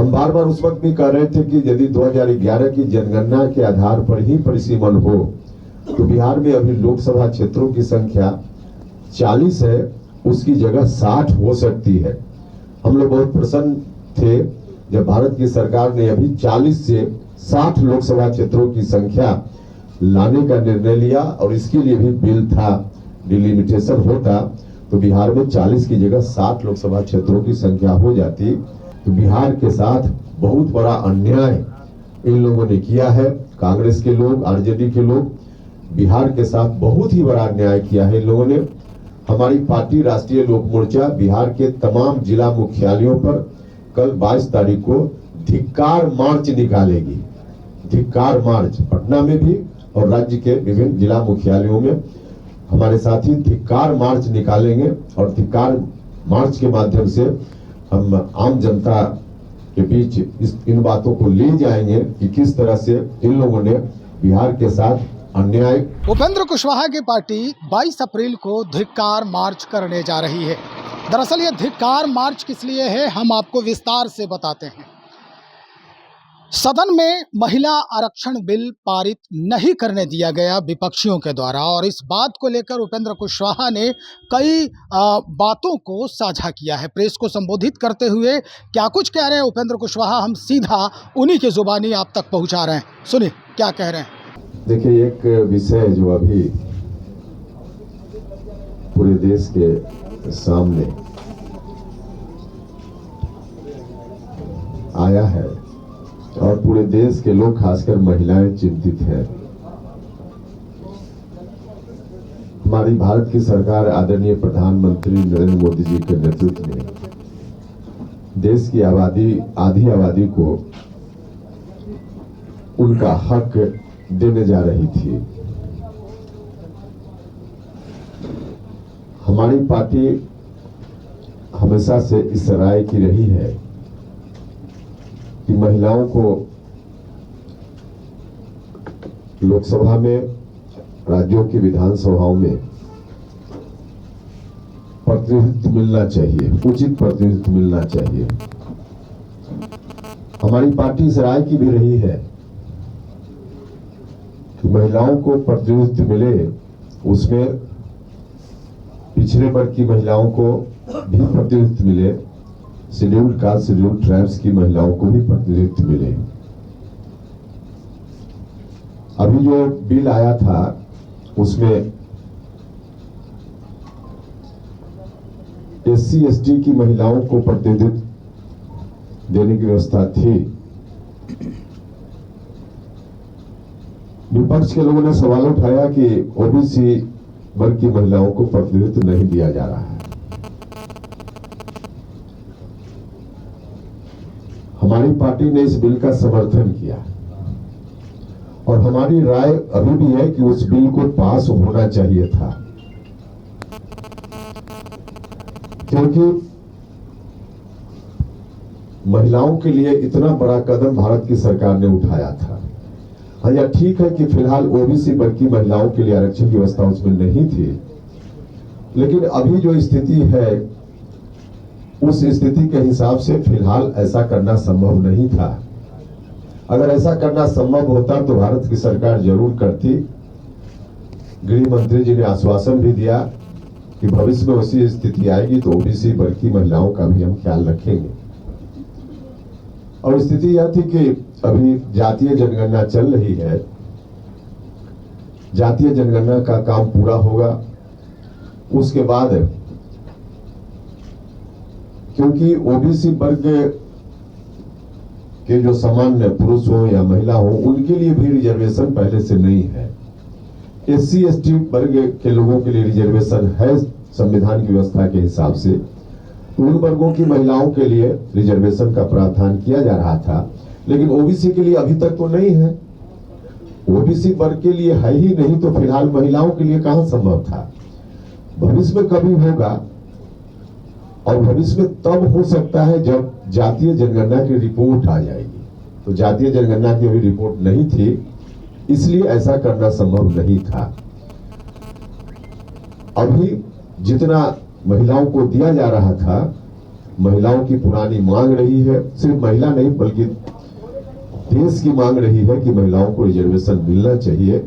हम बार बार उस वक्त भी कह रहे थे कि यदि 2011 की जनगणना के आधार पर ही परिसीमन हो तो बिहार में अभी लोकसभा क्षेत्रों की संख्या 40 है, उसकी जगह 60 हो सकती है। हम लोग बहुत प्रसन्न थे जब भारत की सरकार ने अभी 40 से 60 लोकसभा क्षेत्रों की संख्या लाने का निर्णय लिया और इसके लिए भी बिल था, डिलिमिटेशन होता तो बिहार में 40 की जगह 60 लोकसभा क्षेत्रों की संख्या हो जाती। तो बिहार के साथ बहुत बड़ा अन्याय इन लोगों ने किया है। कांग्रेस के लोग, आरजेडी के लोग बिहार के साथ बहुत ही बड़ा अन्याय किया है इन लोगों ने। हमारी पार्टी राष्ट्रीय लोक मोर्चा बिहार के तमाम जिला मुख्यालयों पर कल 22 तारीख को धिक्कार मार्च निकालेगी। धिक्कार मार्च पटना में भी और राज्य के विभिन्न जिला मुख्यालयों में हमारे साथी धिक्कार मार्च निकालेंगे और धिक्कार मार्च के माध्यम से हम आम जनता के बीच इन बातों को ले जाएंगे कि किस तरह से इन लोगों ने बिहार के साथ अन्याय। उपेंद्र कुशवाहा की पार्टी 22 अप्रैल को धिक्कार मार्च करने जा रही है। दरअसल ये धिक्कार मार्च किस लिए है, हम आपको विस्तार से बताते हैं। सदन में महिला आरक्षण बिल पारित नहीं करने दिया गया विपक्षियों के द्वारा और इस बात को लेकर उपेंद्र कुशवाहा ने कई बातों को साझा किया है। प्रेस को संबोधित करते हुए क्या कुछ कह रहे हैं उपेंद्र कुशवाहा, हम सीधा उन्हीं की जुबानी आप तक पहुंचा रहे हैं। सुनिए क्या कह रहे हैं। देखिए, एक विषय जो अभी पूरे देश के सामने आया है और पूरे देश के लोग खासकर महिलाएं चिंतित हैं। हमारी भारत की सरकार आदरणीय प्रधानमंत्री नरेंद्र मोदी जी के नेतृत्व में देश की आधी आबादी को उनका हक देने जा रही थी। हमारी पार्टी हमेशा से इस राय की रही है कि महिलाओं को लोकसभा में, राज्यों की विधानसभाओं में प्रतिनिधित्व मिलना चाहिए, उचित प्रतिनिधित्व मिलना चाहिए। हमारी पार्टी इस राय की भी रही है कि महिलाओं को प्रतिनिधित्व मिले, उसमें पिछड़े वर्ग की महिलाओं को भी प्रतिनिधित्व मिले, शेड्यूल्ड कास्ट, शेड्यूल्ड ट्राइब्स की महिलाओं को भी प्रतिनिधित्व मिले। अभी जो बिल आया था उसमें SC ST की महिलाओं को प्रतिनिधित्व देने की व्यवस्था थी। विपक्ष के लोगों ने सवाल उठाया कि OBC वर्ग की महिलाओं को प्रतिनिधित्व नहीं दिया जा रहा है। हमारी पार्टी ने इस बिल का समर्थन किया और हमारी राय अभी भी है कि उस बिल को पास होना चाहिए था, क्योंकि महिलाओं के लिए इतना बड़ा कदम भारत की सरकार ने उठाया था। हाँ, यह ठीक है कि फिलहाल OBC वर्ग की महिलाओं के लिए आरक्षण की व्यवस्था उसमें नहीं थी, लेकिन अभी जो स्थिति है उस स्थिति के हिसाब से फिलहाल ऐसा करना संभव नहीं था। अगर ऐसा करना संभव होता तो भारत की सरकार जरूर करती। गृह मंत्री जी ने आश्वासन भी दिया कि भविष्य में ऐसी स्थिति आएगी तो OBC वर्ग की महिलाओं का भी हम ख्याल रखेंगे। और स्थिति यह थी कि अभी जातीय जनगणना चल रही है। जातीय जनगणना का काम पूरा होगा, उसके बाद क्योंकि OBC वर्ग के जो सामान्य पुरुष हो या महिला हो उनके लिए भी रिजर्वेशन पहले से नहीं है। SC ST वर्ग के लोगों के लिए रिजर्वेशन है संविधान की व्यवस्था के हिसाब से, तो उन वर्गों की महिलाओं के लिए रिजर्वेशन का प्रावधान किया जा रहा था, लेकिन OBC के लिए अभी तक तो नहीं है। OBC वर्ग के लिए है ही नहीं, तो फिलहाल महिलाओं के लिए कहां संभव था। भविष्य में कभी होगा और भविष्य में तब हो सकता है जब जातीय जनगणना की रिपोर्ट आ जाएगी। तो जातीय जनगणना की अभी रिपोर्ट नहीं थी, इसलिए ऐसा करना संभव नहीं था। अभी जितना महिलाओं को दिया जा रहा था महिलाओं की पुरानी मांग रही है, सिर्फ महिला नहीं बल्कि देश की मांग रही है कि महिलाओं को रिजर्वेशन मिलना चाहिए।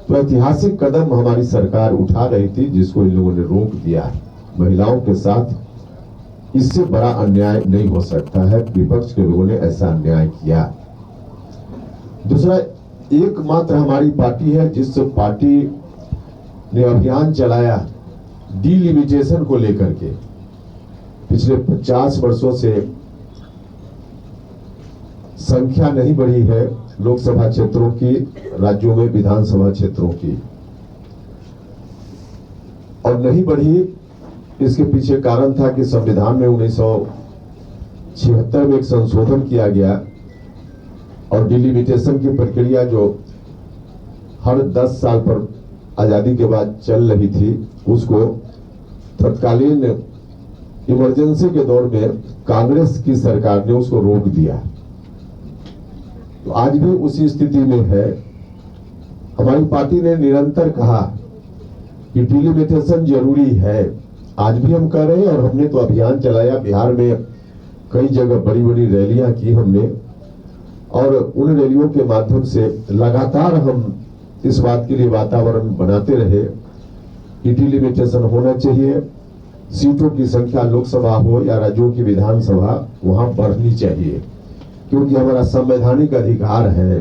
तो ऐतिहासिक कदम हमारी सरकार उठा रही थी, जिसको इन लोगों ने रोक दिया। महिलाओं के साथ इससे बड़ा अन्याय नहीं हो सकता है। विपक्ष के लोगों ने ऐसा अन्याय किया। दूसरा, एकमात्र हमारी पार्टी है जिस पार्टी ने अभियान चलाया डिलिमिटेशन को लेकर के। पिछले 50 वर्षों से संख्या नहीं बढ़ी है लोकसभा क्षेत्रों की, राज्यों में विधानसभा क्षेत्रों की, और नहीं बढ़ी। इसके पीछे कारण था कि संविधान में 1976 में एक संशोधन किया गया और डिलिमिटेशन की प्रक्रिया जो हर 10 साल पर आजादी के बाद चल रही थी, उसको तत्कालीन इमरजेंसी के दौर में कांग्रेस की सरकार ने उसको रोक दिया। तो आज भी उसी स्थिति में है। हमारी पार्टी ने निरंतर कहा कि डिलिमिटेशन जरूरी है। आज भी हम कह रहे हैं और हमने तो अभियान चलाया। बिहार में कई जगह बड़ी बड़ी रैलियां की हमने, और उन रैलियों के माध्यम से लगातार हम इस बात के लिए वातावरण बनाते रहे कि डिलिमिटेशन होना चाहिए। सीटों की संख्या लोकसभा हो या राज्यों की विधानसभा, वहां बढ़नी चाहिए, क्योंकि हमारा संवैधानिक अधिकार है।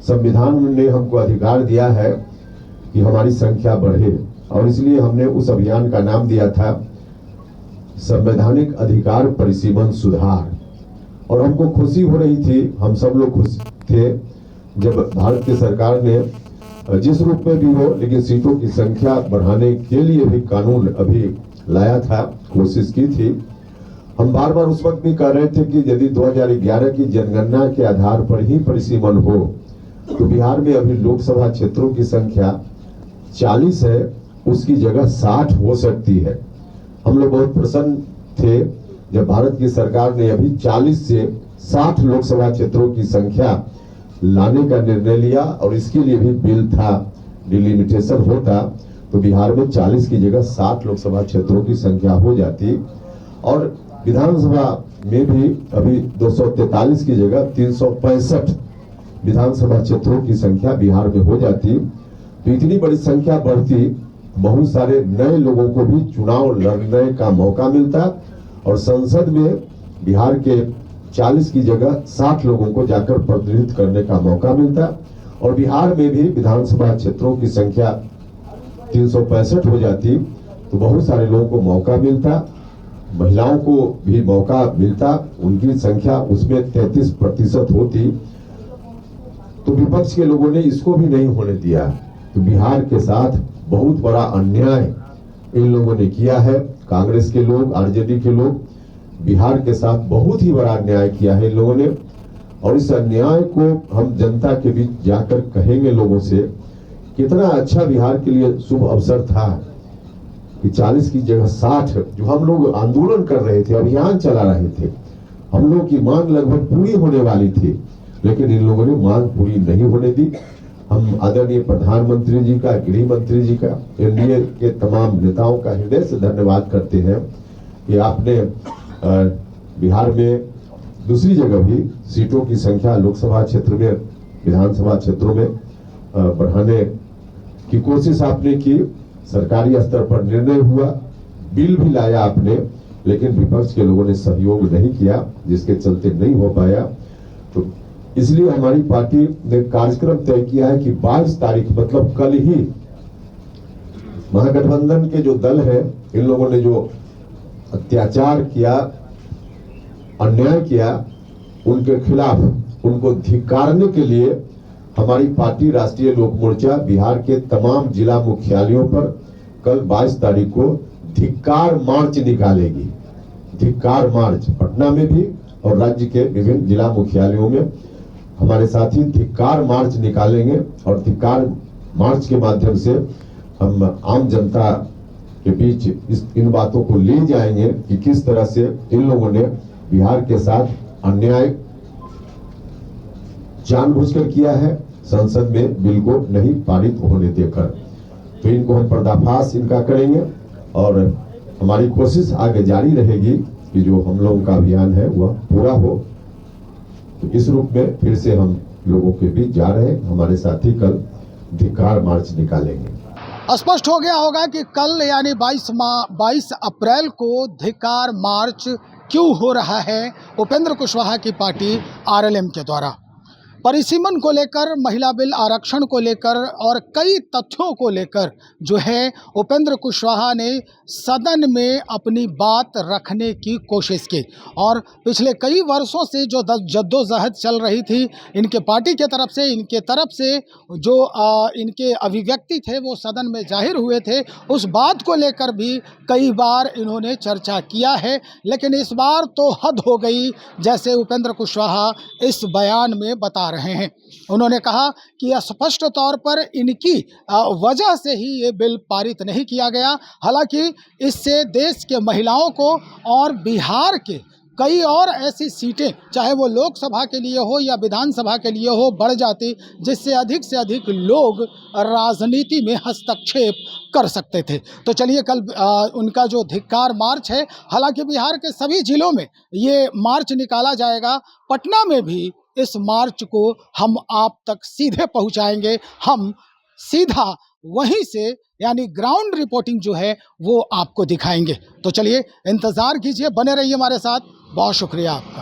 संविधान ने हमको अधिकार दिया है कि हमारी संख्या बढ़े, और इसलिए हमने उस अभियान का नाम दिया था संवैधानिक अधिकार परिसीमन सुधार। और हमको खुशी हो रही थी, हम सब लोग खुश थे जब भारत की सरकार ने जिस रूप में भी हो, लेकिन सीटों की संख्या बढ़ाने के लिए भी कानून अभी लाया था, कोशिश की थी। हम बार बार उस वक्त भी कह रहे थे कि यदि 2011 की जनगणना के आधार पर ही परिसीमन हो तो बिहार में अभी लोकसभा क्षेत्रों की संख्या 40 है, उसकी जगह 60 हो सकती है। हम लोग बहुत प्रसन्न थे जब भारत की सरकार ने अभी 40 से 60 लोकसभा क्षेत्रों की संख्या लाने का निर्णय लिया, और इसके लिए भी बिल था। डिलिमिटेशन होता तो बिहार में 40 की जगह 60 लोकसभा क्षेत्रों की संख्या हो जाती, और विधानसभा में भी अभी 243 की जगह 365 विधानसभा क्षेत्रों की संख्या बिहार में हो जाती। तो इतनी बड़ी संख्या बढ़ती, बहुत सारे नए लोगों को भी चुनाव लड़ने का मौका मिलता, और संसद में बिहार के 40 की जगह 60 लोगों को जाकर प्रतिनिधित्व करने का मौका मिलता, और बिहार में भी विधानसभा क्षेत्रों की संख्या 365 हो जाती, तो बहुत सारे लोगों को मौका मिलता, महिलाओं को भी मौका मिलता, उनकी संख्या उसमें 33% होती। तो विपक्ष के लोगों ने इसको भी नहीं होने दिया। तो बिहार के साथ बहुत बड़ा अन्याय इन लोगों ने किया है। कांग्रेस के लोग, आरजेडी के लोग बिहार के साथ बहुत ही बड़ा अन्याय किया है इन लोगों ने, और इस अन्याय को हम जनता के बीच जाकर कहेंगे लोगों से। कितना अच्छा बिहार के लिए शुभ अवसर था कि 40 की जगह 60, जो हम लोग आंदोलन कर रहे थे, अभियान चला रहे थे, हम लोग की मांग लगभग पूरी होने वाली थी, लेकिन इन लोगों ने मांग पूरी नहीं होने दी। हम आदरणीय प्रधानमंत्री जी का, गृह मंत्री जी का, एनडीए के तमाम नेताओं का हृदय से धन्यवाद करते हैं कि आपने बिहार में दूसरी जगह भी सीटों की संख्या लोकसभा क्षेत्र में, विधानसभा क्षेत्रों में बढ़ाने की कोशिश आपने की। सरकारी स्तर पर निर्णय हुआ, बिल भी लाया आपने, लेकिन विपक्ष के लोगों ने सहयोग नहीं किया, जिसके चलते नहीं हो पाया। तो इसलिए हमारी पार्टी ने कार्यक्रम तय किया है कि 22 तारीख मतलब कल ही महागठबंधन के जो दल है, इन लोगों ने जो अत्याचार किया, अन्याय किया, उनके खिलाफ, उनको धिक्कारने के लिए हमारी पार्टी राष्ट्रीय लोक मोर्चा बिहार के तमाम जिला मुख्यालयों पर कल 22 तारीख को धिक्कार मार्च निकालेगी। धिक्कार मार्च पटना में भी और राज्य के विभिन्न जिला मुख्यालयों में हमारे साथी धिक्कार मार्च निकालेंगे, और धिक्कार मार्च के माध्यम से हम आम जनता के बीच इन बातों को ले जाएंगे कि किस तरह से इन लोगों ने बिहार के साथ अन्याय जानबूझकर किया है, संसद में बिल को नहीं पारित होने देकर। तो इनको हम पर्दाफाश इनका करेंगे, और हमारी कोशिश आगे जारी रहेगी कि जो हम लोगों का अभियान है वह पूरा हो। तो इस रूप में फिर से हम लोगों के बीच जा रहे हैं। हमारे साथी कल धिक्कार मार्च निकालेंगे। स्पष्ट हो गया होगा कि कल यानी 22 अप्रैल को धिक्कार मार्च क्यों हो रहा है उपेंद्र कुशवाहा की पार्टी आरएलएम के द्वारा। परिसीमन को लेकर, महिला बिल आरक्षण को लेकर और कई तथ्यों को लेकर जो है उपेंद्र कुशवाहा ने सदन में अपनी बात रखने की कोशिश की। और पिछले कई वर्षों से जो जद्दोजहद चल रही थी इनके पार्टी के तरफ से, इनके तरफ से जो इनके अभिव्यक्ति थे वो सदन में जाहिर हुए थे, उस बात को लेकर भी कई बार इन्होंने चर्चा किया है। लेकिन इस बार तो हद हो गई, जैसे उपेंद्र कुशवाहा इस बयान में बता रहे हैं। उन्होंने कहा कि स्पष्ट तौर पर इनकी वजह से ही ये बिल पारित नहीं किया गया। हालांकि इससे देश के महिलाओं को और बिहार के कई और ऐसी सीटें, चाहे वो लोकसभा के लिए हो या विधानसभा के लिए हो, बढ़ जाती, जिससे अधिक से अधिक लोग राजनीति में हस्तक्षेप कर सकते थे। तो चलिए कल उनका जो धिक्कार मार्च है, हालांकि बिहार के सभी जिलों में ये मार्च निकाला जाएगा। पटना में भी इस मार्च को हम आप तक सीधे पहुंचाएंगे। हम सीधा वहीं से यानी ग्राउंड रिपोर्टिंग जो है वो आपको दिखाएंगे। तो चलिए इंतज़ार कीजिए, बने रहिए हमारे साथ। बहुत शुक्रिया आपका।